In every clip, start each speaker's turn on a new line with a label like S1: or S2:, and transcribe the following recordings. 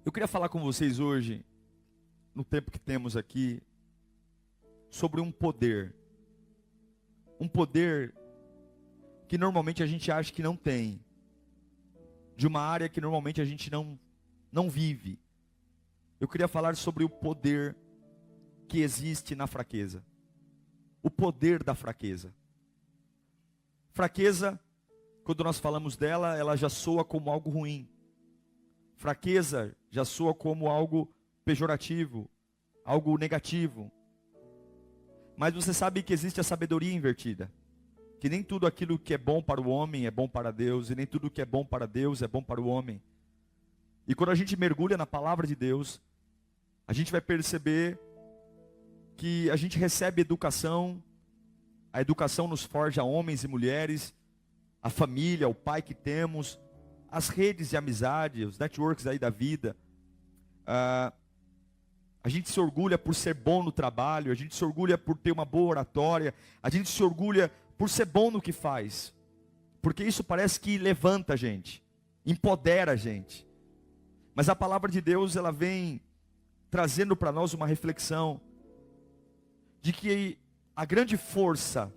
S1: Eu queria falar com vocês hoje, no tempo que temos aqui, sobre um poder. Um poder que normalmente a gente acha que não tem. De uma área que normalmente a gente não vive. Eu queria falar sobre o poder que existe na fraqueza. O poder da fraqueza. Fraqueza, quando nós falamos dela, ela já soa como algo ruim. Fraqueza já soa como algo pejorativo, algo negativo. Mas você sabe que existe a sabedoria invertida. Que nem tudo aquilo que é bom para o homem é bom para Deus, e nem tudo que é bom para Deus é bom para o homem. E quando a gente mergulha na palavra de Deus, a gente vai perceber que a gente recebe educação, a educação nos forja homens e mulheres, a família, o pai que temos, as redes de amizade, os networks aí da vida. A gente se orgulha por ser bom no trabalho, a gente se orgulha por ter uma boa oratória, a gente se orgulha por ser bom no que faz. Porque isso parece que levanta a gente, empodera a gente. Mas a palavra de Deus, ela vem trazendo para nós uma reflexão de que a grande força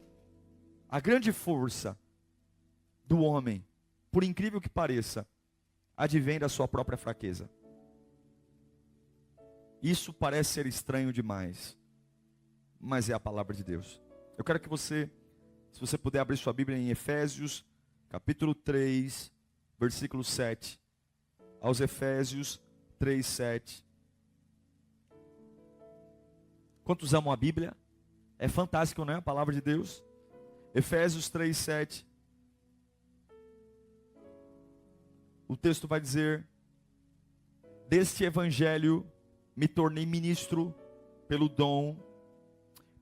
S1: do homem, por incrível que pareça, advém da sua própria fraqueza. Isso parece ser estranho demais, mas é a palavra de Deus. Eu quero que você, se você puder abrir sua Bíblia em Efésios, capítulo 3, versículo 7, aos Efésios 3, 7. Quantos amam a Bíblia? É fantástico, não é? A palavra de Deus. Efésios 3, 7. O texto vai dizer: deste evangelho me tornei ministro pelo dom.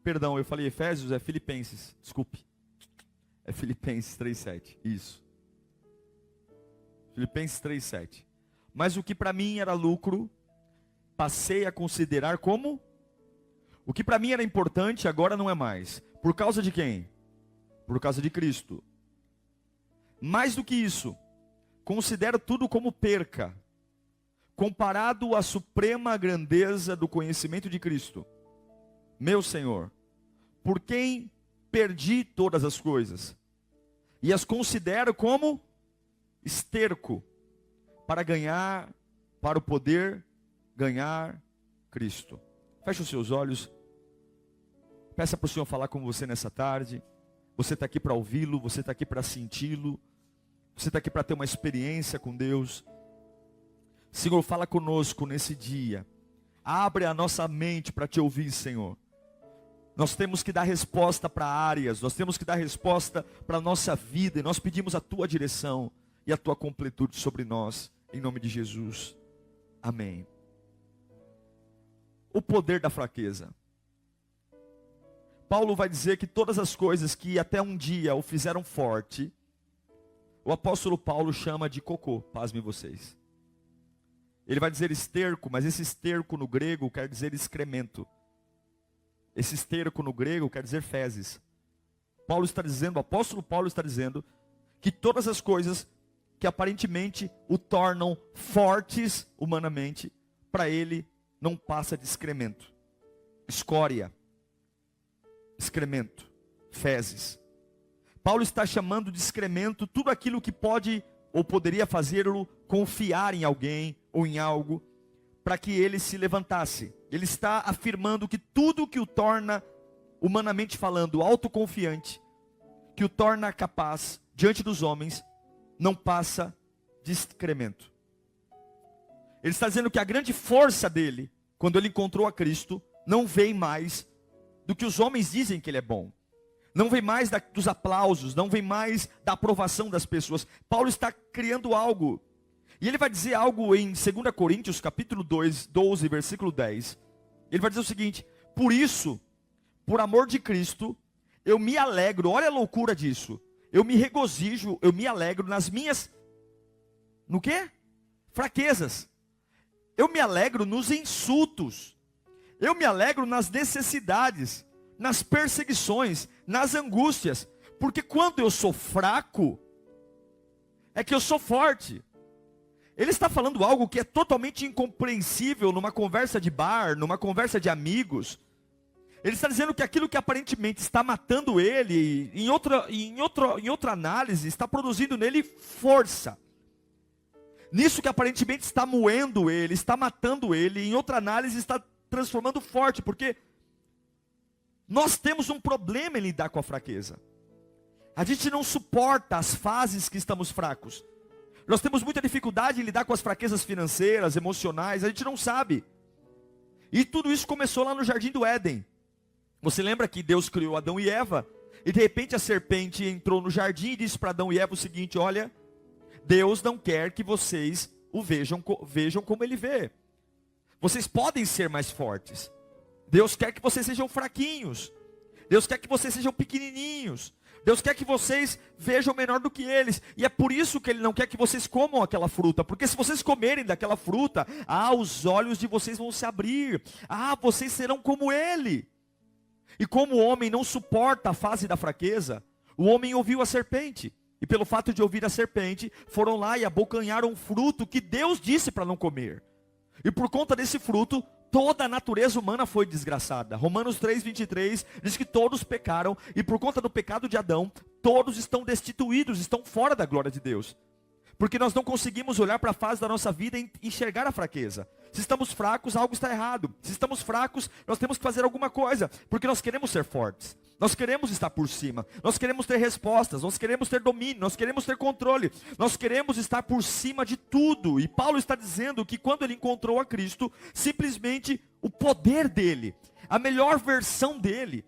S1: Perdão, eu falei Efésios, é Filipenses, desculpe. É Filipenses 3, 7, isso. Filipenses 3, 7. Mas o que para mim era lucro, passei a considerar como? O que para mim era importante, agora não é mais. Por causa de quem? Por causa de Cristo. Mais do que isso, considero tudo como perca, comparado à suprema grandeza do conhecimento de Cristo, meu Senhor, por quem perdi todas as coisas, e as considero como esterco, para ganhar, para o poder ganhar Cristo. Feche os seus olhos, peça para o Senhor falar com você nessa tarde. Você está aqui para ouvi-lo, você está aqui para senti-lo, você está aqui para ter uma experiência com Deus. Senhor, fala conosco nesse dia. Abre a nossa mente para te ouvir, Senhor. Nós temos que dar resposta para áreas, nós temos que dar resposta para a nossa vida, e nós pedimos a tua direção e a tua completude sobre nós, em nome de Jesus. Amém. O poder da fraqueza. Paulo vai dizer que todas as coisas que até um dia o fizeram forte, o apóstolo Paulo chama de cocô, pasmem vocês. Ele vai dizer esterco, mas esse esterco no grego quer dizer excremento. Esse esterco no grego quer dizer fezes. Paulo está dizendo, o apóstolo Paulo está dizendo, que todas as coisas que aparentemente o tornam fortes humanamente, para ele não passa de excremento, escória, excremento, fezes. Paulo está chamando de excremento tudo aquilo que pode ou poderia fazê-lo confiar em alguém ou em algo, para que ele se levantasse. Ele está afirmando que tudo que o torna, humanamente falando, autoconfiante, que o torna capaz diante dos homens, não passa de excremento. Ele está dizendo que a grande força dele, quando ele encontrou a Cristo, não vem mais do que os homens dizem que ele é bom. Não vem mais dos aplausos, não vem mais da aprovação das pessoas. Paulo está criando algo. E ele vai dizer algo em 2 Coríntios, capítulo 2, 12, versículo 10. Ele vai dizer o seguinte: por isso, por amor de Cristo, eu me alegro, olha a loucura disso. Eu me regozijo, eu me alegro nas minhas, no quê? Fraquezas. Eu me alegro nos insultos. Eu me alegro nas necessidades, nas perseguições, nas angústias. Porque quando eu sou fraco, é que eu sou forte. Ele está falando algo que é totalmente incompreensível numa conversa de bar, numa conversa de amigos. Ele está dizendo que aquilo que aparentemente está matando ele, em outra análise, está produzindo nele força. Nisso que aparentemente está moendo ele, está matando ele, em outra análise está transformando forte, porque nós temos um problema em lidar com a fraqueza. A gente não suporta as fases que estamos fracos. Nós temos muita dificuldade em lidar com as fraquezas financeiras, emocionais, a gente não sabe. E tudo isso começou lá no Jardim do Éden. Você lembra que Deus criou Adão e Eva? E de repente a serpente entrou no jardim e disse para Adão e Eva o seguinte: olha, Deus não quer que vocês o vejam como Ele vê. Vocês podem ser mais fortes. Deus quer que vocês sejam fraquinhos. Deus quer que vocês sejam pequenininhos. Deus quer que vocês vejam menor do que eles. E é por isso que Ele não quer que vocês comam aquela fruta. Porque se vocês comerem daquela fruta, os olhos de vocês vão se abrir. Vocês serão como Ele. E como o homem não suporta a fase da fraqueza, o homem ouviu a serpente. E pelo fato de ouvir a serpente, foram lá e abocanharam um fruto que Deus disse para não comer. E por conta desse fruto, toda a natureza humana foi desgraçada. Romanos 3:23 diz que todos pecaram, e por conta do pecado de Adão, todos estão destituídos, estão fora da glória de Deus. Porque nós não conseguimos olhar para a fase da nossa vida e enxergar a fraqueza. Se estamos fracos, algo está errado. Se estamos fracos, nós temos que fazer alguma coisa. Porque nós queremos ser fortes. Nós queremos estar por cima. Nós queremos ter respostas. Nós queremos ter domínio. Nós queremos ter controle. Nós queremos estar por cima de tudo. E Paulo está dizendo que quando ele encontrou a Cristo, simplesmente o poder dele, a melhor versão dele,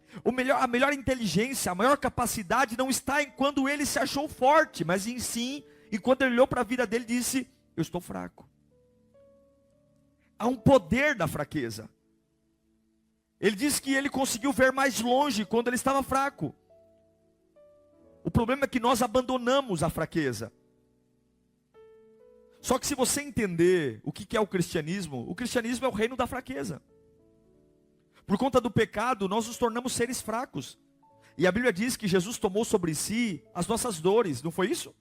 S1: a melhor inteligência, a maior capacidade não está em quando ele se achou forte, mas em sim, e quando ele olhou para a vida dele, disse: eu estou fraco. Há um poder da fraqueza. Ele diz que ele conseguiu ver mais longe quando ele estava fraco. O problema é que nós abandonamos a fraqueza. Só que se você entender o que é o cristianismo é o reino da fraqueza. Por conta do pecado, nós nos tornamos seres fracos. E a Bíblia diz que Jesus tomou sobre si as nossas dores, não foi isso?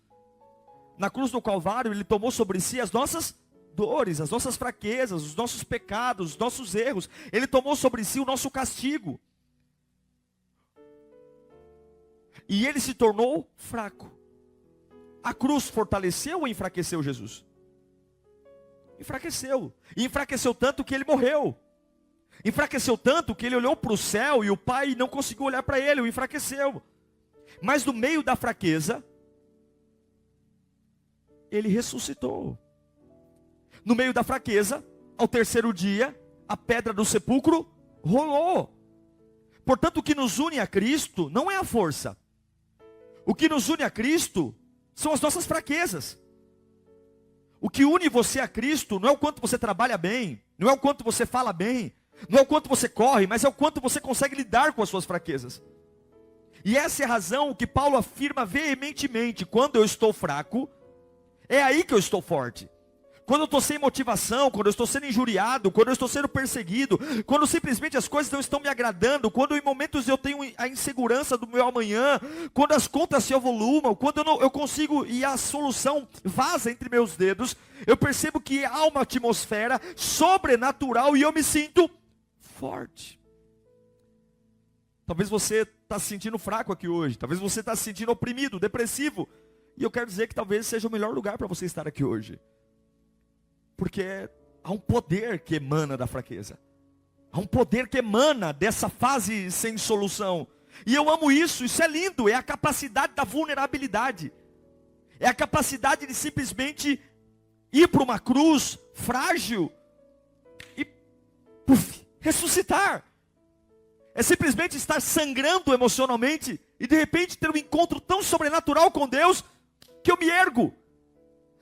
S1: Na cruz do Calvário, Ele tomou sobre si as nossas dores, as nossas fraquezas, os nossos pecados, os nossos erros. Ele tomou sobre si o nosso castigo. E Ele se tornou fraco. A cruz fortaleceu ou enfraqueceu Jesus? Enfraqueceu. E enfraqueceu tanto que Ele morreu. Enfraqueceu tanto que Ele olhou para o céu e o Pai não conseguiu olhar para Ele, o enfraqueceu. Mas no meio da fraqueza, Ele ressuscitou. No meio da fraqueza, ao terceiro dia, a pedra do sepulcro rolou. Portanto, o que nos une a Cristo não é a força. O que nos une a Cristo são as nossas fraquezas. O que une você a Cristo não é o quanto você trabalha bem, não é o quanto você fala bem, não é o quanto você corre, mas é o quanto você consegue lidar com as suas fraquezas. E essa é a razão que Paulo afirma veementemente: quando eu estou fraco, é aí que eu estou forte. Quando eu estou sem motivação, quando eu estou sendo injuriado, quando eu estou sendo perseguido, quando simplesmente as coisas não estão me agradando, quando em momentos eu tenho a insegurança do meu amanhã, quando as contas se avolumam, quando eu consigo e a solução vaza entre meus dedos, eu percebo que há uma atmosfera sobrenatural e eu me sinto forte. Talvez você está se sentindo fraco aqui hoje, talvez você está se sentindo oprimido, depressivo, e eu quero dizer que talvez seja o melhor lugar para você estar aqui hoje. Porque há um poder que emana da fraqueza. Há um poder que emana dessa fase sem solução. E eu amo isso, isso é lindo. É a capacidade da vulnerabilidade. É a capacidade de simplesmente ir para uma cruz frágil e ressuscitar. É simplesmente estar sangrando emocionalmente e de repente ter um encontro tão sobrenatural com Deus que eu me ergo.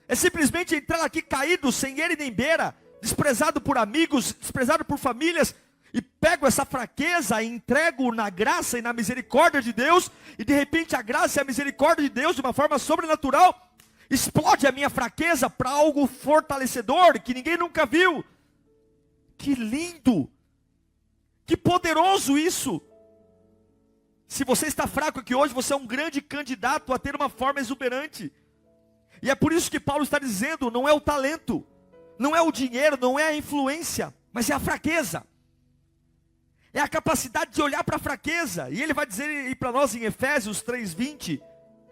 S1: É simplesmente entrar aqui caído, sem ele nem beira, desprezado por amigos, desprezado por famílias, e pego essa fraqueza e entrego na graça e na misericórdia de Deus, e de repente a graça e a misericórdia de Deus, de uma forma sobrenatural, explode a minha fraqueza para algo fortalecedor, que ninguém nunca viu. Que lindo! Que poderoso isso! Se você está fraco aqui hoje, você é um grande candidato a ter uma forma exuberante. E é por isso que Paulo está dizendo, não é o talento, não é o dinheiro, não é a influência, mas é a fraqueza. É a capacidade de olhar para a fraqueza. E ele vai dizer para nós em Efésios 3:20,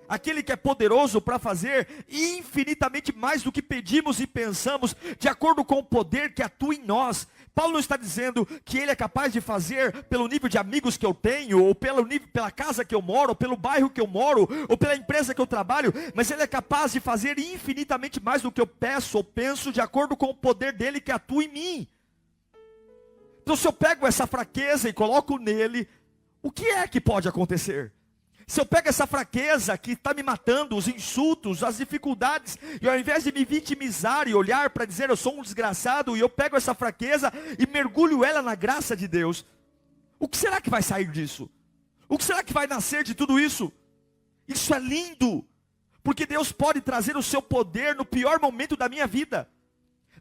S1: aquele que é poderoso para fazer infinitamente mais do que pedimos e pensamos, de acordo com o poder que atua em nós. Paulo não está dizendo que ele é capaz de fazer pelo nível de amigos que eu tenho, ou pela casa que eu moro, ou pelo bairro que eu moro, ou pela empresa que eu trabalho, mas ele é capaz de fazer infinitamente mais do que eu peço ou penso, de acordo com o poder dele que atua em mim. Então se eu pego essa fraqueza e coloco nele, o que é que pode acontecer? Se eu pego essa fraqueza que está me matando, os insultos, as dificuldades, e ao invés de me vitimizar e olhar para dizer eu sou um desgraçado, e eu pego essa fraqueza e mergulho ela na graça de Deus, o que será que vai sair disso? O que será que vai nascer de tudo isso? Isso é lindo, porque Deus pode trazer o seu poder no pior momento da minha vida.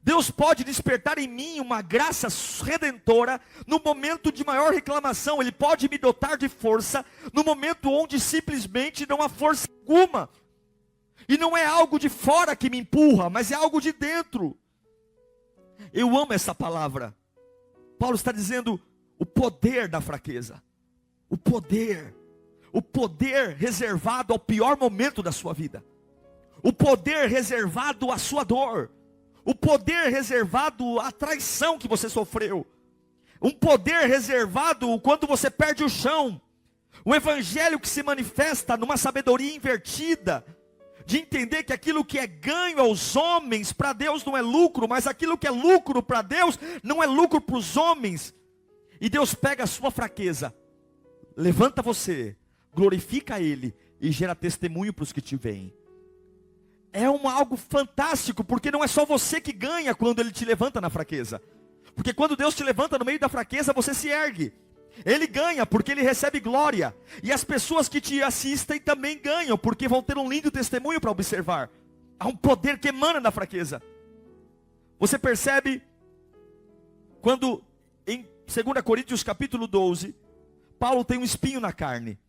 S1: Deus pode despertar em mim uma graça redentora no momento de maior reclamação. Ele pode me dotar de força no momento onde simplesmente não há força alguma. E não é algo de fora que me empurra, mas é algo de dentro. Eu amo essa palavra. Paulo está dizendo o poder da fraqueza. O poder reservado ao pior momento da sua vida. O poder reservado à sua dor. O poder reservado à traição que você sofreu. Um poder reservado quando você perde o chão. O evangelho que se manifesta numa sabedoria invertida. De entender que aquilo que é ganho aos homens, para Deus não é lucro. Mas aquilo que é lucro para Deus, não é lucro para os homens. E Deus pega a sua fraqueza. Levanta você, glorifica Ele e gera testemunho para os que te veem. É algo fantástico, porque não é só você que ganha quando Ele te levanta na fraqueza. Porque quando Deus te levanta no meio da fraqueza, você se ergue. Ele ganha porque Ele recebe glória. E as pessoas que te assistem também ganham, porque vão ter um lindo testemunho para observar. Há um poder que emana da fraqueza. Você percebe quando em 2 Coríntios capítulo 12, Paulo tem um espinho na carne.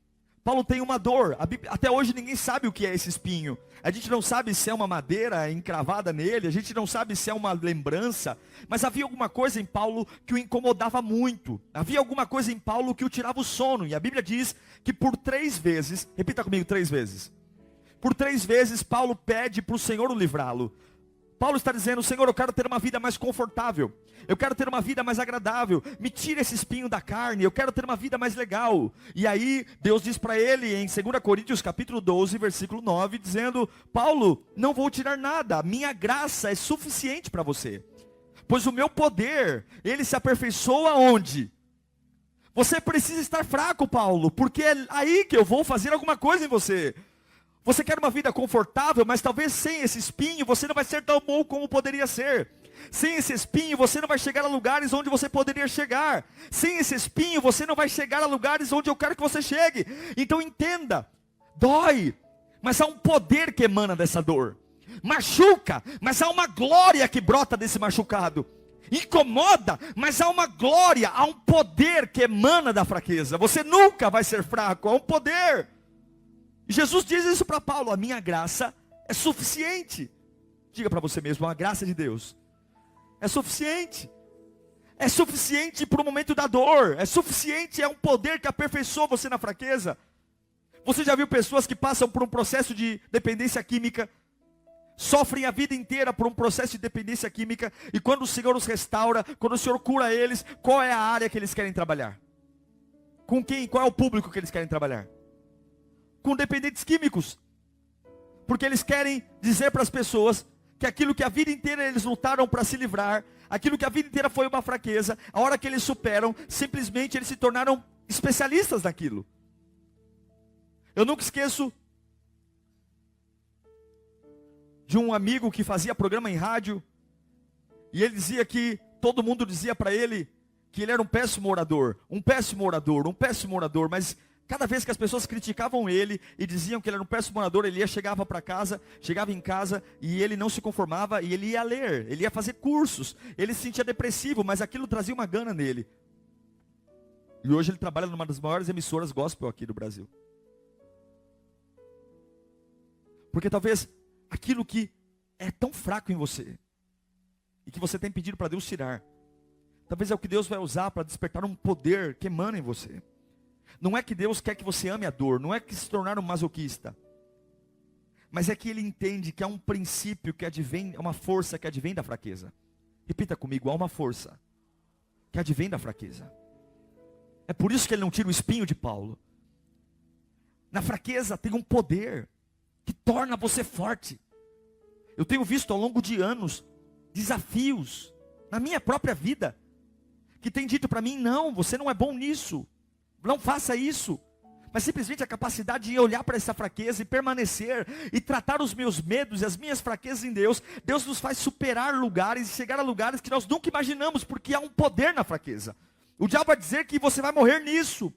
S1: Paulo tem uma dor. Até hoje ninguém sabe o que é esse espinho. A gente não sabe se é uma madeira encravada nele. A gente não sabe se é uma lembrança. Mas havia alguma coisa em Paulo que o incomodava muito. Havia alguma coisa em Paulo que o tirava o sono. E a Bíblia diz que por 3 vezes, repita comigo 3 vezes. Por 3 vezes Paulo pede para o Senhor o livrá-lo. Paulo está dizendo, Senhor, eu quero ter uma vida mais confortável. Eu quero ter uma vida mais agradável. Me tira esse espinho da carne. Eu quero ter uma vida mais legal. E aí Deus diz para ele em 2 Coríntios capítulo 12, versículo 9, dizendo, Paulo, não vou tirar nada. A minha graça é suficiente para você. Pois o meu poder, ele se aperfeiçoa onde? Você precisa estar fraco, Paulo, porque é aí que eu vou fazer alguma coisa em você. Você quer uma vida confortável, mas talvez sem esse espinho você não vai ser tão bom como poderia ser. Sem esse espinho você não vai chegar a lugares onde você poderia chegar. Sem esse espinho você não vai chegar a lugares onde eu quero que você chegue. Então entenda, dói, mas há um poder que emana dessa dor. Machuca, mas há uma glória que brota desse machucado. Incomoda, mas há uma glória, há um poder que emana da fraqueza. Você nunca vai ser fraco, há um poder. Jesus diz isso para Paulo, a minha graça é suficiente. Diga para você mesmo, a graça de Deus é suficiente. É suficiente para o momento da dor. É suficiente, é um poder que aperfeiçoa você na fraqueza. Você já viu pessoas que passam por um processo de dependência química, sofrem a vida inteira por um processo de dependência química, e quando o Senhor os restaura, quando o Senhor cura eles, qual é a área que eles querem trabalhar? Com quem? Qual é o público que eles querem trabalhar? Com dependentes químicos, porque eles querem dizer para as pessoas que aquilo que a vida inteira eles lutaram para se livrar, aquilo que a vida inteira foi uma fraqueza, a hora que eles superam, simplesmente eles se tornaram especialistas naquilo. Eu nunca esqueço de um amigo que fazia programa em rádio, e ele dizia que todo mundo dizia para ele que ele era um péssimo orador, mas cada vez que as pessoas criticavam ele e diziam que ele era um péssimo orador, ele chegava em casa e ele não se conformava e ele ia ler, ele ia fazer cursos, ele se sentia depressivo, mas aquilo trazia uma gana nele. E hoje ele trabalha numa das maiores emissoras gospel aqui do Brasil. Porque talvez aquilo que é tão fraco em você e que você tem pedido para Deus tirar. Talvez é o que Deus vai usar para despertar um poder que emana em você. Não é que Deus quer que você ame a dor, não é que se tornar um masoquista, mas é que Ele entende que há um princípio que advém, uma força que advém da fraqueza. Repita comigo, há uma força que advém da fraqueza. É por isso que Ele não tira o espinho de Paulo. Na fraqueza tem um poder que torna você forte. Eu tenho visto ao longo de anos desafios na minha própria vida que tem dito para mim: não, você não é bom nisso, não faça isso. Mas simplesmente a capacidade de olhar para essa fraqueza e permanecer e tratar os meus medos e as minhas fraquezas em Deus. Deus nos faz superar lugares e chegar a lugares que nós nunca imaginamos, porque há um poder na fraqueza. O diabo vai dizer que você vai morrer nisso,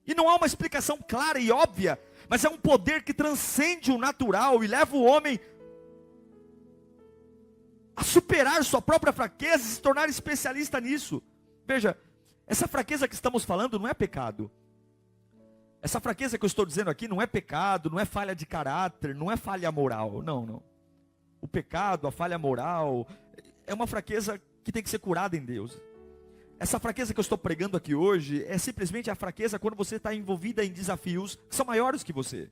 S1: e não há uma explicação clara e óbvia, mas é um poder que transcende o natural e leva o homem a superar sua própria fraqueza e se tornar especialista nisso. Veja, essa fraqueza que estamos falando não é pecado. Essa fraqueza que eu estou dizendo aqui não é pecado, não é falha de caráter, não é falha moral, não. O pecado, a falha moral, é uma fraqueza que tem que ser curada em Deus. Essa fraqueza que eu estou pregando aqui hoje é simplesmente a fraqueza quando você está envolvida em desafios que são maiores que você.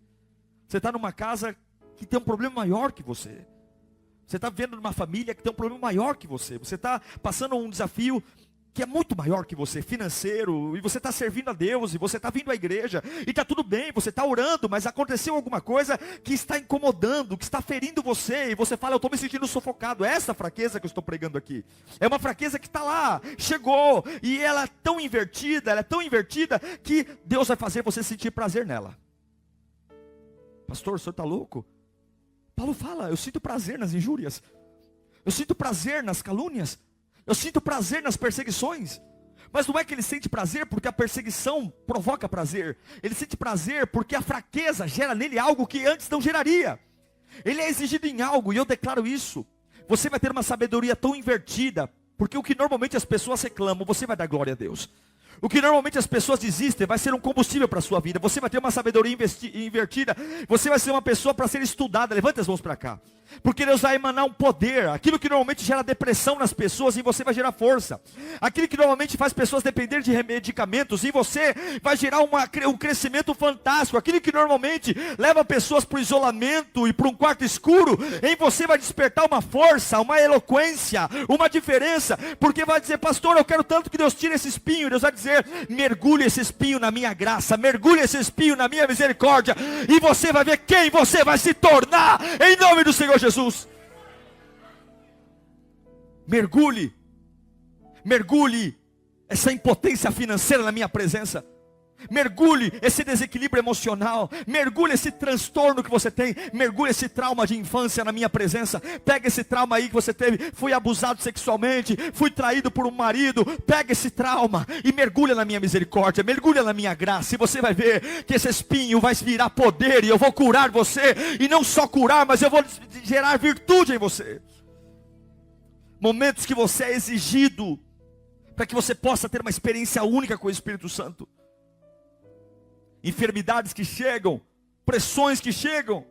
S1: Você está numa casa que tem um problema maior que você. Você está vivendo numa família que tem um problema maior que você. Você está passando um desafio que é muito maior que você, financeiro, e você está servindo a Deus, e você está vindo à igreja, e está tudo bem, você está orando, mas aconteceu alguma coisa que está incomodando, que está ferindo você, e você fala: eu estou me sentindo sufocado. É essa fraqueza que eu estou pregando aqui. É uma fraqueza que está lá, chegou, e ela é tão invertida, que Deus vai fazer você sentir prazer nela. Pastor, o senhor está louco? Paulo fala: eu sinto prazer nas injúrias, eu sinto prazer nas calúnias, eu sinto prazer nas perseguições. Mas não é que ele sente prazer porque a perseguição provoca prazer. Ele sente prazer porque a fraqueza gera nele algo que antes não geraria. Ele é exigido em algo, e eu declaro isso. Você vai ter uma sabedoria tão invertida, porque o que normalmente as pessoas reclamam, você vai dar glória a Deus. O que normalmente as pessoas desistem vai ser um combustível para a sua vida. Você vai ter uma sabedoria invertida. Você vai ser uma pessoa para ser estudada. Levante as mãos para cá. Porque Deus vai emanar um poder. Aquilo que normalmente gera depressão nas pessoas, em você vai gerar força. Aquilo que normalmente faz pessoas depender de medicamentos, em você vai gerar um crescimento fantástico. Aquilo que normalmente leva pessoas para o isolamento e para um quarto escuro, em você vai despertar uma força, uma eloquência, uma diferença. Porque vai dizer: pastor, eu quero tanto que Deus tire esse espinho. Deus vai dizer: mergulhe esse espinho na minha graça, mergulhe esse espinho na minha misericórdia, e você vai ver quem você vai se tornar, em nome do Senhor Jesus. Mergulhe essa impotência financeira na minha presença. Mergulhe esse desequilíbrio emocional. Mergulhe esse transtorno que você tem. Mergulhe esse trauma de infância na minha presença. Pega esse trauma aí que você teve. Fui abusado sexualmente, fui traído por um marido. Pega esse trauma e mergulha na minha misericórdia, mergulha na minha graça, e você vai ver que esse espinho vai virar poder, e eu vou curar você. E não só curar, mas eu vou gerar virtude em você. Momentos que você é exigido para que você possa ter uma experiência única com o Espírito Santo. Enfermidades que chegam, pressões que chegam.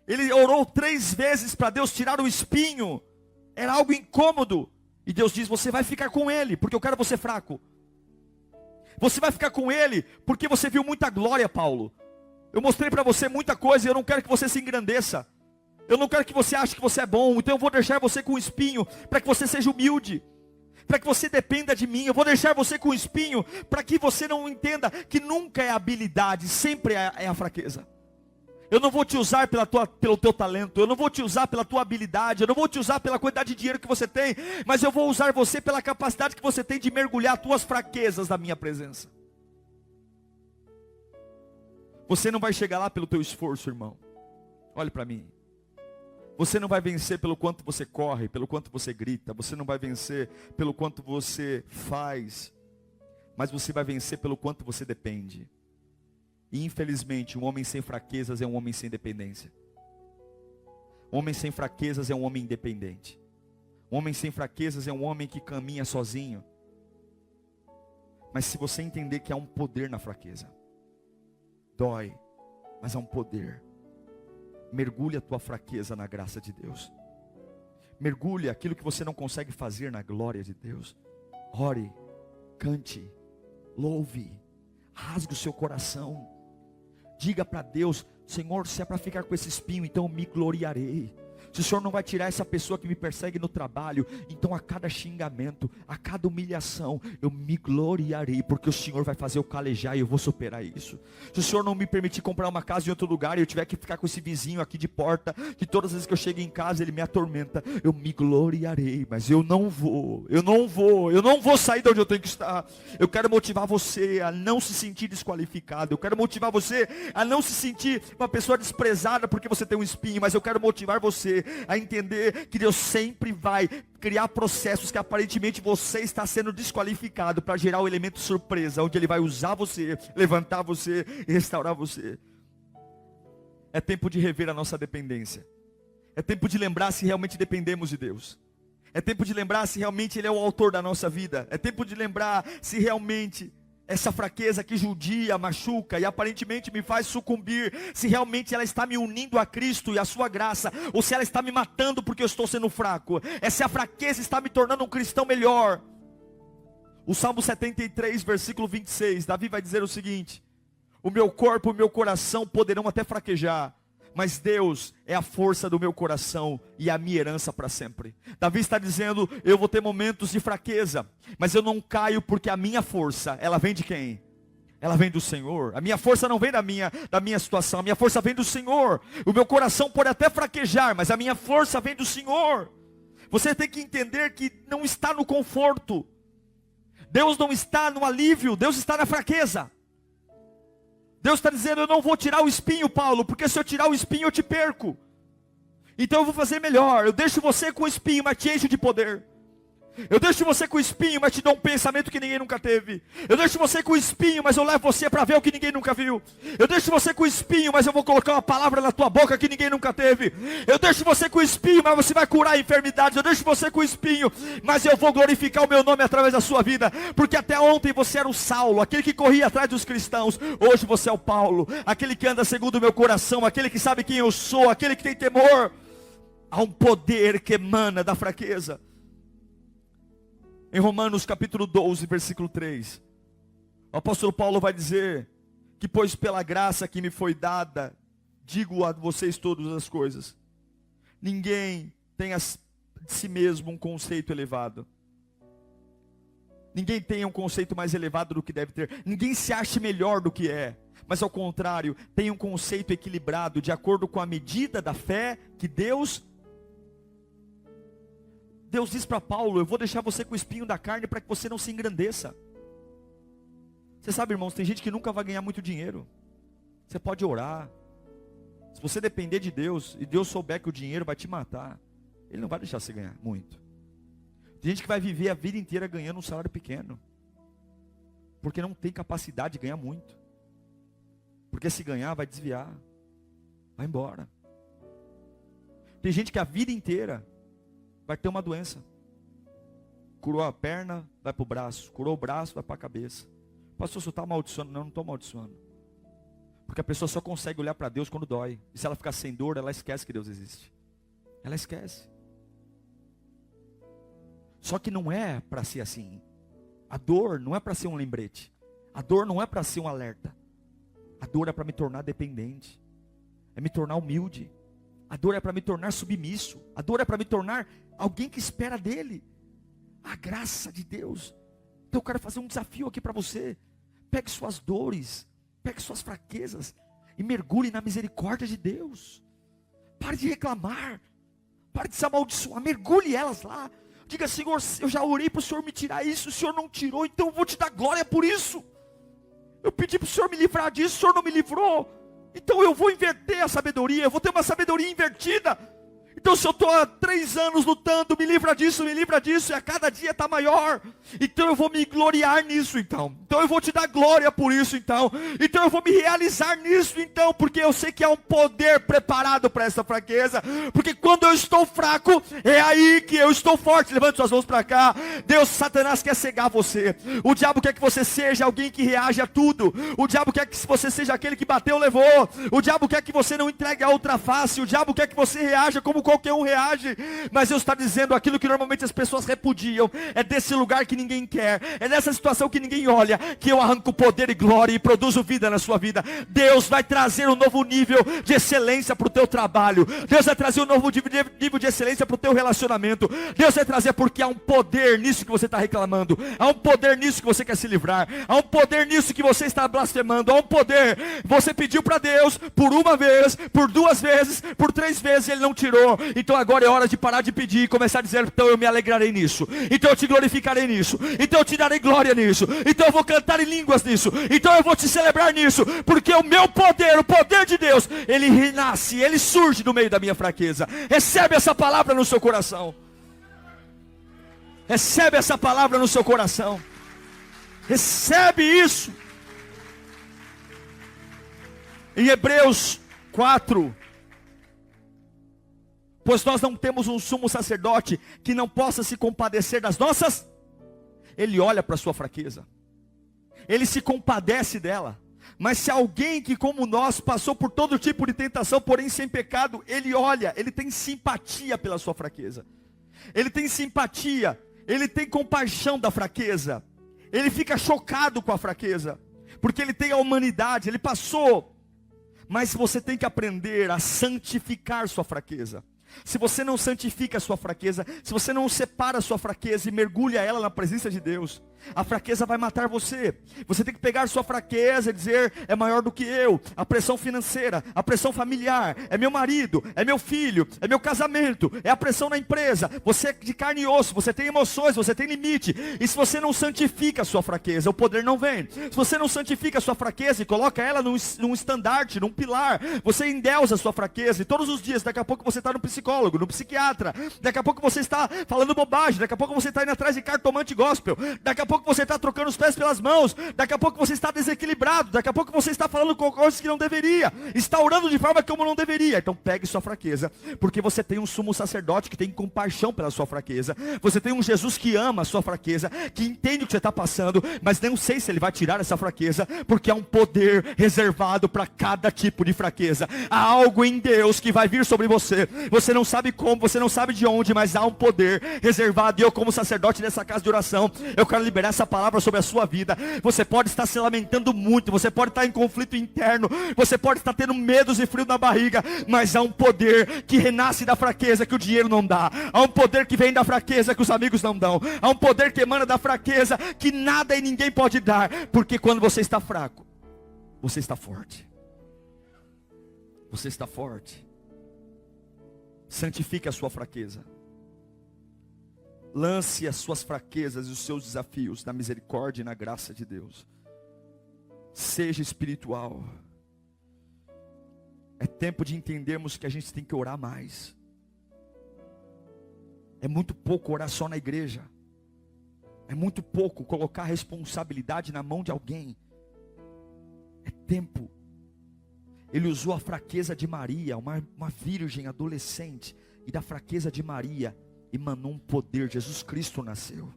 S1: Ele orou 3 vezes para Deus tirar o espinho. Era algo incômodo. E Deus diz: você vai ficar com ele, porque eu quero você fraco. Você vai ficar com ele, porque você viu muita glória, Paulo. Eu mostrei para você muita coisa, e eu não quero que você se engrandeça. Eu não quero que você ache que você é bom. Então eu vou deixar você com o espinho, para que você seja humilde, para que você dependa de mim. Eu vou deixar você com o espinho, para que você não entenda que nunca é a habilidade, sempre é a fraqueza. Eu não vou te usar pelo teu talento, eu não vou te usar pela tua habilidade, eu não vou te usar pela quantidade de dinheiro que você tem, mas eu vou usar você pela capacidade que você tem de mergulhar as tuas fraquezas na minha presença. Você não vai chegar lá pelo teu esforço, irmão. Olhe para mim. Você não vai vencer pelo quanto você corre, pelo quanto você grita. Você não vai vencer pelo quanto você faz. Mas você vai vencer pelo quanto você depende. E infelizmente, um homem sem fraquezas é um homem sem dependência. Um homem sem fraquezas é um homem independente. Um homem sem fraquezas é um homem que caminha sozinho. Mas se você entender que há um poder na fraqueza, dói, mas há um poder. mergulhe a tua fraqueza na graça de Deus. Mergulhe aquilo que você não consegue fazer na glória de Deus. Ore, cante, louve, rasgue o seu coração. Diga para Deus: Senhor, se é para ficar com esse espinho, então eu me gloriarei. Se o Senhor não vai tirar essa pessoa que me persegue no trabalho, então a cada xingamento, a cada humilhação, eu me gloriarei, porque o Senhor vai fazer eu calejar e eu vou superar isso. Se o Senhor não me permitir comprar uma casa em outro lugar e eu tiver que ficar com esse vizinho aqui de porta, que todas as vezes que eu chego em casa ele me atormenta, eu me gloriarei, mas eu não vou sair de onde eu tenho que estar. Eu quero motivar você a não se sentir desqualificado, eu quero motivar você a não se sentir uma pessoa desprezada porque você tem um espinho, mas eu quero motivar você a entender que Deus sempre vai criar processos que aparentemente você está sendo desqualificado para gerar o elemento surpresa, onde Ele vai usar você, levantar você e restaurar você. É tempo de rever a nossa dependência. É tempo de lembrar se realmente dependemos de Deus. É tempo de lembrar se realmente Ele é o autor da nossa vida. É tempo de lembrar se realmente essa fraqueza que judia, machuca e aparentemente me faz sucumbir, se realmente ela está me unindo a Cristo e a sua graça, ou se ela está me matando porque eu estou sendo fraco. Essa a fraqueza está me tornando um cristão melhor. O Salmo 73, versículo 26, Davi vai dizer o seguinte: o meu corpo e o meu coração poderão até fraquejar, mas Deus é a força do meu coração e a minha herança para sempre. Davi está dizendo: eu vou ter momentos de fraqueza, mas eu não caio, porque a minha força, ela vem de quem? Ela vem do Senhor. A minha força não vem da minha situação, a minha força vem do Senhor. O meu coração pode até fraquejar, mas a minha força vem do Senhor. Você tem que entender que não está no conforto. Deus não está no alívio, Deus está na fraqueza. Deus está dizendo: eu não vou tirar o espinho, Paulo, porque se eu tirar o espinho eu te perco. Então eu vou fazer melhor. Eu deixo você com o espinho, mas te encho de poder. Eu deixo você com o espinho, mas te dou um pensamento que ninguém nunca teve. Eu deixo você com o espinho, mas eu levo você para ver o que ninguém nunca viu. Eu deixo você com o espinho, mas eu vou colocar uma palavra na tua boca que ninguém nunca teve. Eu deixo você com o espinho, mas você vai curar enfermidades. Eu deixo você com o espinho, mas eu vou glorificar o meu nome através da sua vida. Porque até ontem você era o Saulo, aquele que corria atrás dos cristãos. Hoje você é o Paulo, aquele que anda segundo o meu coração, aquele que sabe quem eu sou, aquele que tem temor. Há um poder que emana da fraqueza. Em Romanos capítulo 12, versículo 3, o apóstolo Paulo vai dizer que: pois pela graça que me foi dada, digo a vocês todas as coisas. Ninguém tem de si mesmo um conceito elevado. Ninguém tem um conceito mais elevado do que deve ter. Ninguém se ache melhor do que é. Mas ao contrário, tem um conceito equilibrado, de acordo com a medida da fé que Deus diz para Paulo: eu vou deixar você com o espinho da carne para que você não se engrandeça. Você sabe, irmãos, tem gente que nunca vai ganhar muito dinheiro. Você pode orar. Se você depender de Deus, e Deus souber que o dinheiro vai te matar, Ele não vai deixar você ganhar muito. Tem gente que vai viver a vida inteira ganhando um salário pequeno, porque não tem capacidade de ganhar muito. Porque se ganhar, vai desviar, vai embora. Tem gente que a vida inteira vai ter uma doença. Curou a perna, vai para o braço. Curou o braço, vai para a cabeça. Pastor, você está amaldiçoando? Não, não estou amaldiçoando. Porque a pessoa só consegue olhar para Deus quando dói. E se ela ficar sem dor, ela esquece que Deus existe. Ela esquece. Só que não é para ser assim. A dor não é para ser um lembrete. A dor não é para ser um alerta. A dor é para me tornar dependente. É me tornar humilde. A dor é para me tornar submisso. A dor é para me tornar alguém que espera dele. A graça de Deus. Então eu quero fazer um desafio aqui para você. Pegue suas dores, pegue suas fraquezas e mergulhe na misericórdia de Deus. Pare de reclamar, pare de se amaldiçoar, mergulhe elas lá. Diga: Senhor, eu já orei para o Senhor me tirar isso, o Senhor não tirou, então eu vou te dar glória por isso. Eu pedi para o Senhor me livrar disso, o Senhor não me livrou. Então eu vou inverter a sabedoria, eu vou ter uma sabedoria invertida. Então se eu estou há 3 anos lutando, me livra disso, e a cada dia está maior. Então eu vou me gloriar nisso então. Então eu vou te dar glória por isso então. Então eu vou me realizar nisso então, porque eu sei que há um poder preparado para essa fraqueza. Porque quando eu estou fraco, é aí que eu estou forte. Levante suas mãos para cá. Deus, Satanás quer cegar você. O diabo quer que você seja alguém que reage a tudo. O diabo quer que você seja aquele que bateu, levou. O diabo quer que você não entregue a outra face. O diabo quer que você reaja como qualquer um reage. Mas Deus está dizendo aquilo que normalmente as pessoas repudiam. É desse lugar que ninguém quer. É nessa situação que ninguém olha, que eu arranco poder e glória e produzo vida na sua vida. Deus vai trazer um novo nível de excelência para o teu trabalho. Deus vai trazer um novo nível de excelência para o teu relacionamento. Deus vai trazer, porque há um poder nisso que você está reclamando. Há um poder nisso que você quer se livrar. Há um poder nisso que você está blasfemando. Há um poder. Você pediu para Deus por 1 vez, por 2 vezes, por 3 vezes, Ele não tirou. Então agora é hora de parar de pedir e começar a dizer: então eu me alegrarei nisso. Então eu te glorificarei nisso. Então eu te darei glória nisso. Então eu vou cantar em línguas nisso. Então eu vou te celebrar nisso. Porque o meu poder, o poder de Deus, ele renasce, ele surge no meio da minha fraqueza. Recebe essa palavra no seu coração. Recebe essa palavra no seu coração. Recebe isso. Em Hebreus 4: pois nós não temos um sumo sacerdote que não possa se compadecer das nossas. Ele olha para a sua fraqueza, ele se compadece dela. Mas se alguém que como nós passou por todo tipo de tentação, porém sem pecado, ele olha, ele tem simpatia pela sua fraqueza. Ele tem simpatia, ele tem compaixão da fraqueza. Ele fica chocado com a fraqueza, porque ele tem a humanidade, ele passou. Mas você tem que aprender a santificar sua fraqueza. Se você não santifica a sua fraqueza, se você não separa a sua fraqueza e mergulha ela na presença de Deus, a fraqueza vai matar você. Você tem que pegar a sua fraqueza e dizer: é maior do que eu. A pressão financeira, a pressão familiar, é meu marido, é meu filho, é meu casamento, é a pressão na empresa. Você é de carne e osso, você tem emoções, você tem limite. E se você não santifica a sua fraqueza, o poder não vem. Se você não santifica a sua fraqueza e coloca ela num estandarte, num pilar, você endeusa a sua fraqueza. E todos os dias, daqui a pouco você está no psicólogo, no psiquiatra. Daqui a pouco você está falando bobagem. Daqui a pouco você está indo atrás de cartomante gospel. Daqui a pouco você está trocando os pés pelas mãos. Daqui a pouco você está desequilibrado. Daqui a pouco você está falando com coisas que não deveria. Está orando de forma como não deveria. Então pegue sua fraqueza, porque você tem um sumo sacerdote que tem compaixão pela sua fraqueza. Você tem um Jesus que ama a sua fraqueza, que entende o que você está passando, mas não sei se Ele vai tirar essa fraqueza, porque há um poder reservado para cada tipo de fraqueza. Há algo em Deus que vai vir sobre você. Você não sabe como, você não sabe de onde, mas há um poder reservado. E eu, como sacerdote dessa casa de oração, eu quero liberar essa palavra sobre a sua vida. Você pode estar se lamentando muito, você pode estar em conflito interno, você pode estar tendo medos e frio na barriga, mas há um poder que renasce da fraqueza que o dinheiro não dá. Há um poder que vem da fraqueza que os amigos não dão. Há um poder que emana da fraqueza que nada e ninguém pode dar. Porque quando você está fraco, você está forte. Você está forte. Santifique a sua fraqueza. Lance as suas fraquezas e os seus desafios na misericórdia e na graça de Deus. Seja espiritual. É tempo de entendermos que a gente tem que orar mais. É muito pouco orar só na igreja. É muito pouco colocar a responsabilidade na mão de alguém. É tempo. Ele usou a fraqueza de Maria, uma virgem adolescente, e da fraqueza de Maria emanou um poder. Jesus Cristo nasceu.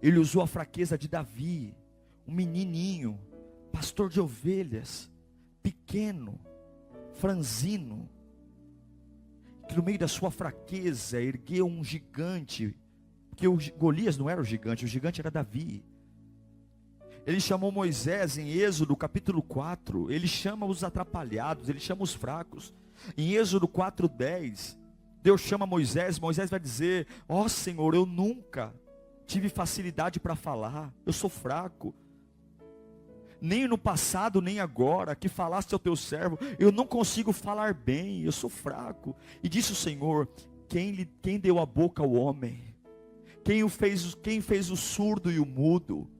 S1: Ele usou a fraqueza de Davi, um menininho, pastor de ovelhas, pequeno, franzino, que no meio da sua fraqueza ergueu um gigante, porque o Golias não era o gigante era Davi. Ele chamou Moisés em Êxodo capítulo 4, ele chama os atrapalhados, ele chama os fracos. Em Êxodo 4:10, Deus chama Moisés vai dizer: ó Senhor, eu nunca tive facilidade para falar, eu sou fraco. Nem no passado, nem agora, que falaste ao teu servo, eu não consigo falar bem, eu sou fraco. E disse o Senhor: quem deu a boca ao homem? Quem fez o surdo e o mudo?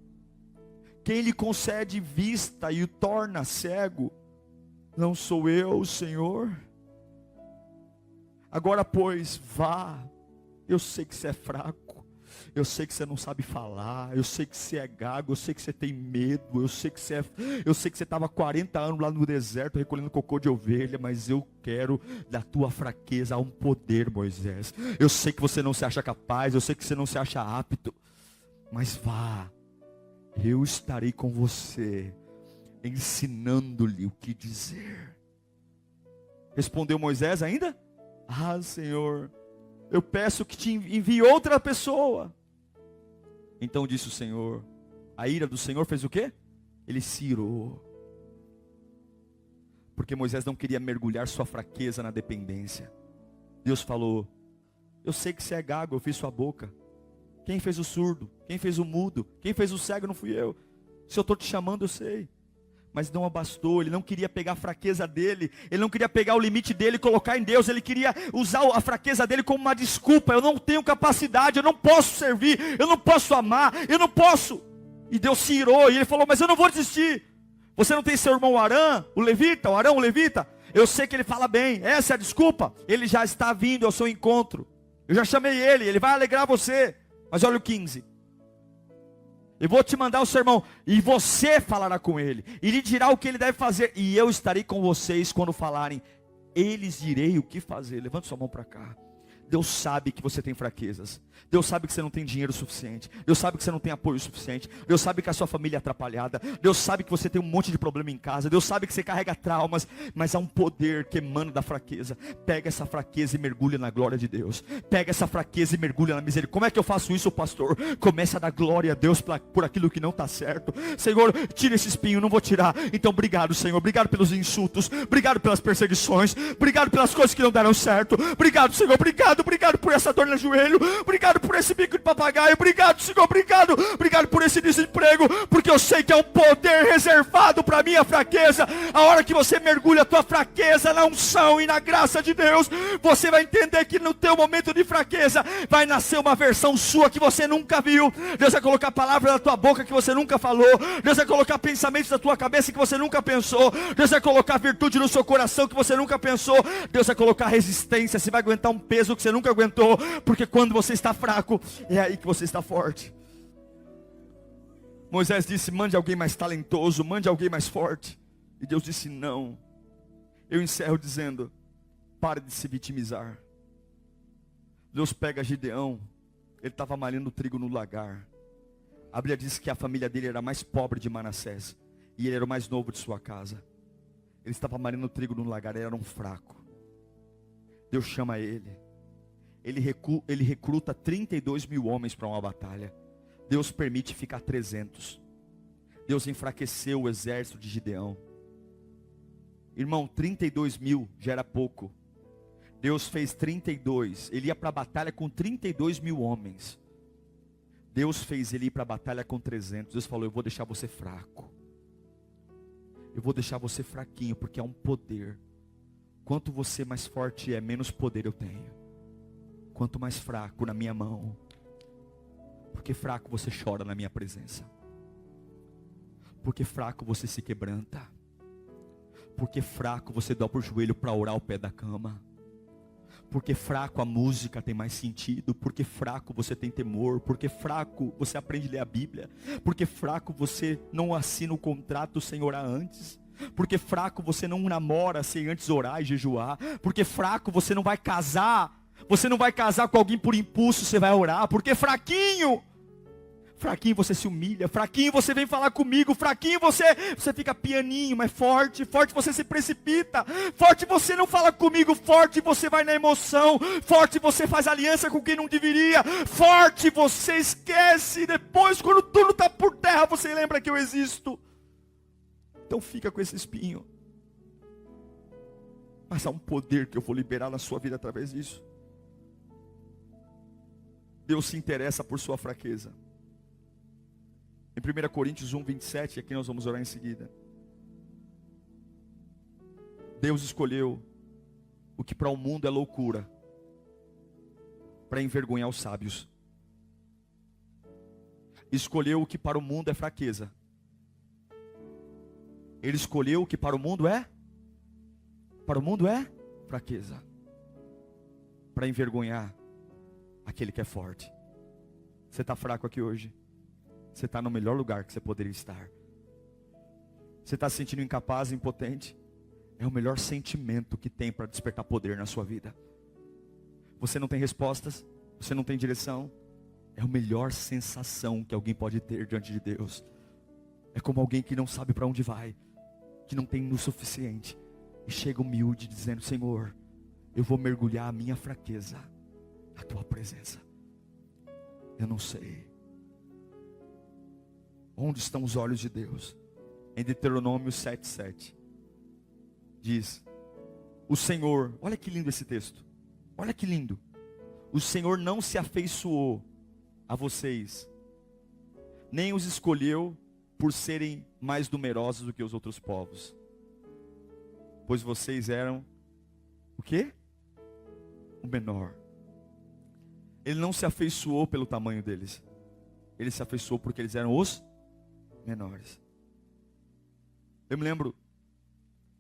S1: Quem lhe concede vista e o torna cego? Não sou eu, Senhor? Agora, pois, vá. Eu sei que você é fraco. Eu sei que você não sabe falar. Eu sei que você é gago. Eu sei que você tem medo. Eu sei que você estava 40 anos lá no deserto recolhendo cocô de ovelha. Mas eu quero da tua fraqueza um poder, Moisés. Eu sei que você não se acha capaz. Eu sei que você não se acha apto. Mas vá. Eu estarei com você, ensinando-lhe o que dizer. Respondeu Moisés ainda? Ah, Senhor, eu peço que te envie outra pessoa. Então disse o Senhor, a ira do Senhor fez o quê? Ele se irou. Porque Moisés não queria mergulhar sua fraqueza na dependência. Deus falou, eu sei que você é gago, eu fiz sua boca. Quem fez o surdo? Quem fez o mudo? Quem fez o cego não fui eu. Se eu estou te chamando, eu sei. Mas não abastou, ele não queria pegar a fraqueza dele, ele não queria pegar o limite dele e colocar em Deus, ele queria usar a fraqueza dele como uma desculpa. Eu não tenho capacidade, eu não posso servir, eu não posso amar, eu não posso. E Deus se irou, e ele falou, mas eu não vou desistir. Você não tem seu irmão Arão, o levita? Eu sei que ele fala bem, essa é a desculpa. Ele já está vindo ao seu encontro, eu já chamei ele vai alegrar você. Mas olha o 15. Eu vou te mandar o sermão, e você falará com ele, e lhe dirá o que ele deve fazer, e eu estarei com vocês quando falarem, eles direi o que fazer. Levante sua mão para cá. Deus sabe que você tem fraquezas. Deus sabe que você não tem dinheiro suficiente. Deus sabe que você não tem apoio suficiente. Deus sabe que a sua família é atrapalhada. Deus sabe que você tem um monte de problema em casa. Deus sabe que você carrega traumas. Mas há um poder que emana da fraqueza. Pega essa fraqueza e mergulha na glória de Deus. Pega essa fraqueza e mergulha na misericórdia. Como é que eu faço isso, pastor? Começa a dar glória a Deus por aquilo que não está certo. Senhor, tira esse espinho, não vou tirar. Então obrigado, Senhor. Obrigado pelos insultos. Obrigado pelas perseguições. Obrigado pelas coisas que não deram certo. Obrigado, Senhor. Obrigado por essa dor no joelho. Obrigado por esse bico de papagaio. Obrigado, Senhor. Obrigado por esse desemprego. Porque eu sei que é um poder reservado para minha fraqueza. A hora que você mergulha a tua fraqueza na unção e na graça de Deus, você vai entender que no teu momento de fraqueza vai nascer uma versão sua que você nunca viu. Deus vai colocar palavras na tua boca que você nunca falou. Deus vai colocar pensamentos na tua cabeça que você nunca pensou. Deus vai colocar virtude no seu coração que você nunca pensou. Deus vai colocar resistência. Você vai aguentar um peso que você nunca aguentou. Porque quando você está fraco, é aí que você está forte. Moisés disse, mande alguém mais talentoso, mande alguém mais forte. E Deus disse, não. Eu encerro dizendo, pare de se vitimizar. Deus pega Gideão, ele estava malhando trigo no lagar. A Bíblia diz que a família dele era a mais pobre de Manassés, e ele era o mais novo de sua casa. Ele estava malhando trigo no lagar, ele era um fraco. Deus chama ele. Ele recruta 32 mil homens para uma batalha. Deus permite ficar 300. Deus enfraqueceu o exército de Gideão. Irmão, 32 mil já era pouco. Deus fez 32. Ele ia para a batalha com 32 mil homens. Deus fez ele ir para a batalha com 300. Deus falou, eu vou deixar você fraco. Eu vou deixar você fraquinho, porque é um poder. Quanto você mais forte é, menos poder eu tenho. Quanto mais fraco na minha mão. Porque fraco você chora na minha presença. Porque fraco você se quebranta. Porque fraco você dobra o joelho para orar ao pé da cama. Porque fraco a música tem mais sentido. Porque fraco você tem temor. Porque fraco você aprende a ler a Bíblia. Porque fraco você não assina o contrato sem orar antes. Porque fraco você não namora sem antes orar e jejuar. Porque fraco você não vai casar. Você não vai casar com alguém por impulso, você vai orar. Porque fraquinho você se humilha. Fraquinho você vem falar comigo. Fraquinho você fica pianinho, mas forte você se precipita. Forte você não fala comigo. Forte você vai na emoção. Forte você faz aliança com quem não deveria. Forte você esquece. Depois, quando tudo está por terra, você lembra que eu existo. Então fica com esse espinho. Mas há um poder que eu vou liberar na sua vida através disso. Deus se interessa por sua fraqueza. Em 1 Coríntios 1, 27, aqui nós vamos orar em seguida. Deus escolheu o que para o mundo é loucura, para envergonhar os sábios. Escolheu o que para o mundo é fraqueza. Ele escolheu o que para o mundo é fraqueza. para envergonhar aquele que é forte. Você está fraco aqui hoje? Você está no melhor lugar que você poderia estar. Você está se sentindo incapaz, impotente? É o melhor sentimento que tem para despertar poder na sua vida. Você não tem respostas? Você não tem direção? É a melhor sensação que alguém pode ter diante de Deus. É como alguém que não sabe para onde vai, que não tem o suficiente, e chega humilde dizendo: Senhor, eu vou mergulhar a minha fraqueza na tua presença. Eu não sei onde estão os olhos de Deus. Em Deuteronômio 7:7 diz: o Senhor, olha que lindo esse texto, olha que lindo. O Senhor não se afeiçoou a vocês, nem os escolheu por serem mais numerosos do que os outros povos, pois vocês eram o quê? O menor. Ele não se afeiçoou pelo tamanho deles, ele se afeiçoou porque eles eram os menores. Eu me lembro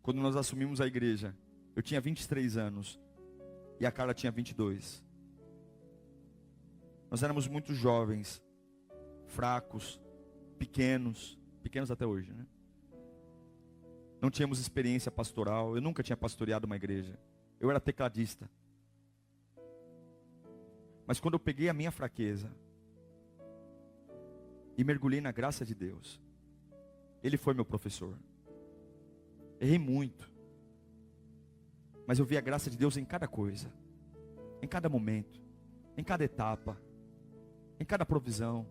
S1: quando nós assumimos a igreja, eu tinha 23 anos e a Carla tinha 22. Nós éramos muito jovens, fracos, pequenos até hoje, né? Não tínhamos experiência pastoral, eu nunca tinha pastoreado uma igreja. Eu era tecladista. Mas quando eu peguei a minha fraqueza e mergulhei na graça de Deus, Ele foi meu professor. Errei muito, mas eu vi a graça de Deus em cada coisa, em cada momento, em cada etapa, em cada provisão,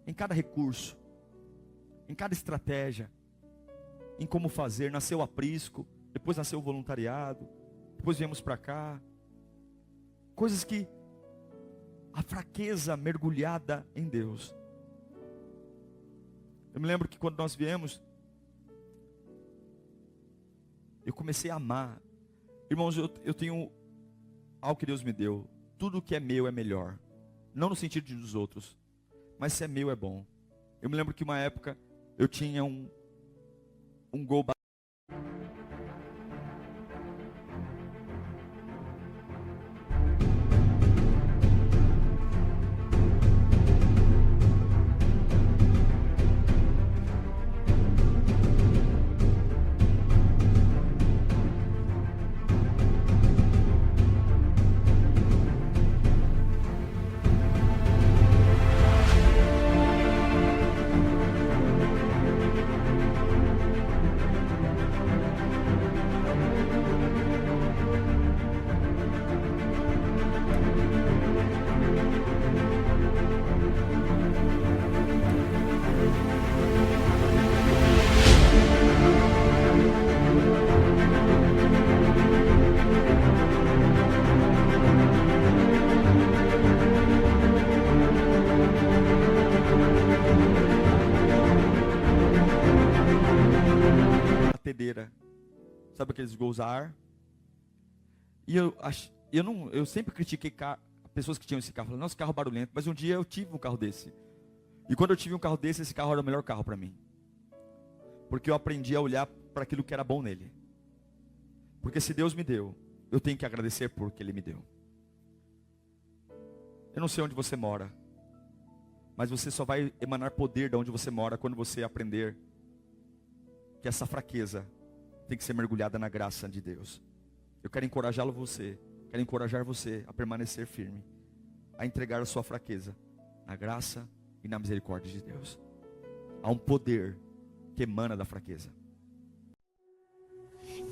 S1: em cada recurso, em cada estratégia, em como fazer. Nasceu o aprisco, depois nasceu o voluntariado, depois viemos para cá. Coisas que a fraqueza mergulhada em Deus. Eu me lembro que quando nós viemos, eu comecei a amar. Irmãos, eu tenho algo que Deus me deu. Tudo que é meu é melhor. Não no sentido de dos outros, mas se é meu é bom. Eu me lembro que uma época eu tinha um Gol. Sabe aqueles gols a ar? E eu sempre critiquei pessoas que tinham esse carro. Falei, nossa, carro barulhento. Mas um dia eu tive um carro desse. E quando eu tive um carro desse, esse carro era o melhor carro para mim. Porque eu aprendi a olhar para aquilo que era bom nele. Porque se Deus me deu, eu tenho que agradecer por que Ele me deu. Eu não sei onde você mora, mas você só vai emanar poder de onde você mora quando você aprender que essa fraqueza tem que ser mergulhada na graça de Deus. Eu quero encorajá-lo quero encorajar você a permanecer firme, a entregar a sua fraqueza na graça e na misericórdia de Deus. Há um poder que emana da fraqueza.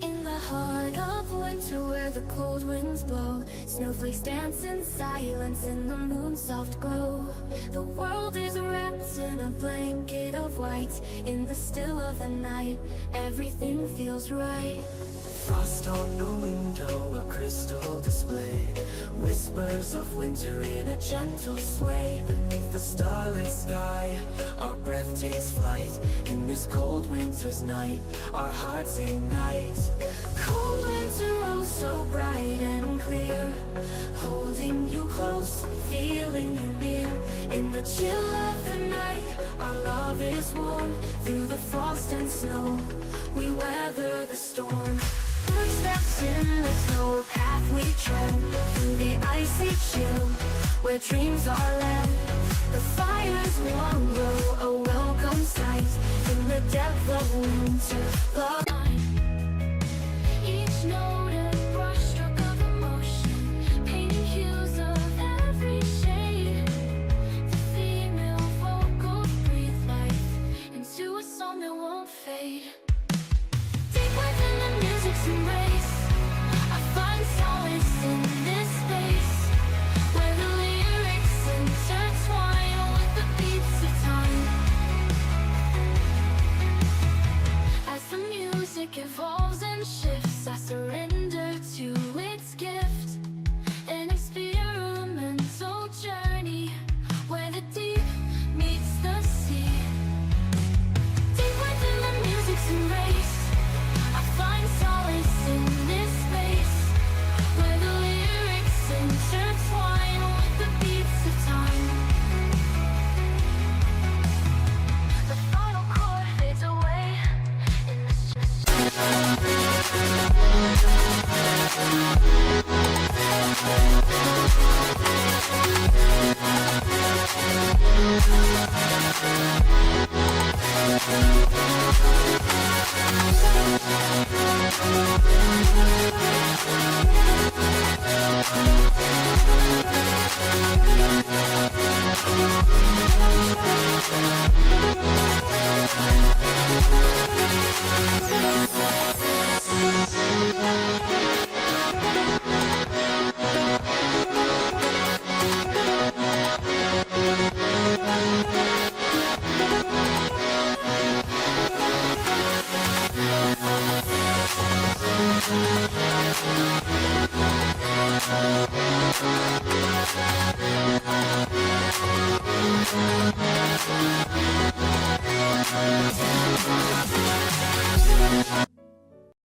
S2: In the heart of winter where the cold winds blow, snowflakes dance in silence in the moon's soft glow. The world is wrapped in a blanket of white. In the still of the night, everything feels right.
S3: Frost on the window, a crystal display. Whispers of winter in a gentle sway. Beneath the starlit sky, our breath takes flight. In this cold winter's night, our hearts ignite. Cold winter, oh so bright and clear, holding you close, feeling you near. In the chill of the night, our love is warm. Through the frost and snow, we weather the storm.
S2: Footsteps in the snow, path we tread through the icy chill, where dreams are led.